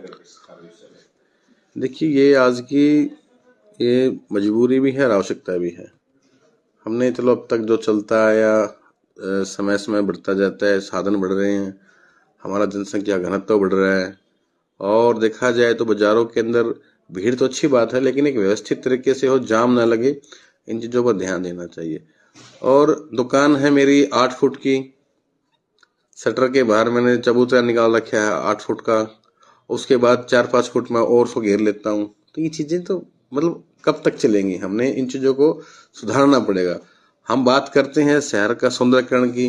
नगर परिषद का विषय में? देखिए, ये आज की ये मजबूरी भी है और आवश्यकता भी है। हमने चलो अब तक जो चलता आया, समय समय बढ़ता जाता है, साधन बढ़ रहे हैं, हमारा जनसंख्या घनत्व बढ़ रहा है, और देखा जाए तो बाजारों के अंदर भीड़ तो अच्छी बात है, लेकिन एक व्यवस्थित तरीके से हो, जाम ना लगे, इन चीज़ों पर ध्यान देना चाहिए। और दुकान है मेरी 8 फुट की, शटर के बाहर मैंने चबूतरा निकाल रखा है 8 फुट का, उसके बाद 4-5 फुट में और उसको घेर लेता हूँ। तो ये चीज़ें तो मतलब कब तक चलेंगी? हमने इन चीज़ों को सुधारना पड़ेगा। हम बात करते हैं शहर का सौंदर्यकरण की,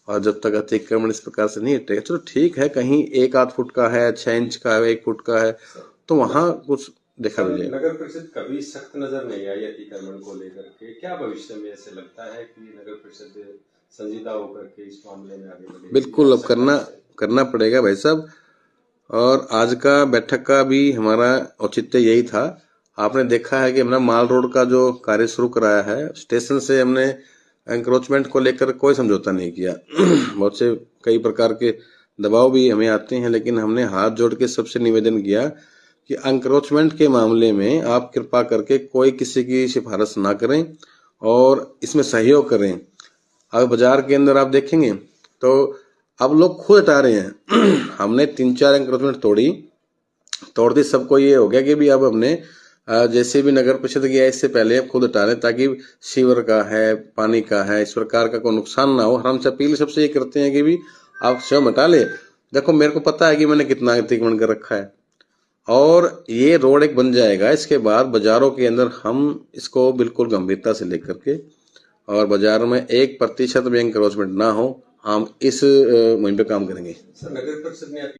और जब तक अतिक्रमण इस प्रकार से नहीं हटेगा, चलो ठीक है, कहीं 1-8 फुट का है, 6 इंच का है, 1 फुट का है, तो वहाँ कुछ देखा मिलेगा। नगर परिषद कभी सख्त नजर नहीं आई अतिक्रमण को लेकर के, क्या भविष्य में ऐसे लगता है कि नगर परिषद संजीदा होकर के इस मामले में आगे बढ़ेगी? बिल्कुल, अब करना पड़ेगा भाई साहब। और आज का बैठक का भी हमारा औचित्य यही था। आपने देखा है कि हमने माल रोड का जो कार्य शुरू कराया है, स्टेशन से हमने एंक्रोचमेंट को लेकर कोई समझौता नहीं किया। बहुत से कई प्रकार के दबाव भी हमें आते हैं, लेकिन हमने हाथ जोड़ के सबसे निवेदन किया कि एंक्रोचमेंट के मामले में आप कृपा करके कोई किसी की सिफारिश ना करें और इसमें सहयोग करें। अब बाजार के अंदर आप देखेंगे तो अब लोग खुद हटा रहे हैं। हमने 3-4 एंक्रोचमेंट तोड़ दी, सबको ये हो गया कि भी अब हमने जैसे भी नगर परिषद गया इससे पहले अब खुद हटा लें, ताकि सीवर का है, पानी का है, इस प्रकार का कोई नुकसान ना हो। हम अपील सबसे ये करते हैं कि भी आप स्वयं हटा ले। देखो, मेरे को पता है कि मैंने कितना अतिक्रमण कर रखा है, और ये रोड एक बन जाएगा, इसके बाद बाजारों के अंदर हम इसको बिल्कुल गंभीरता से लेकर के, और बाजार में 1% भी एंक्रोचमेंट ना हो, हम इस मुहिम पे काम करेंगे। सर, नगर परिषद ने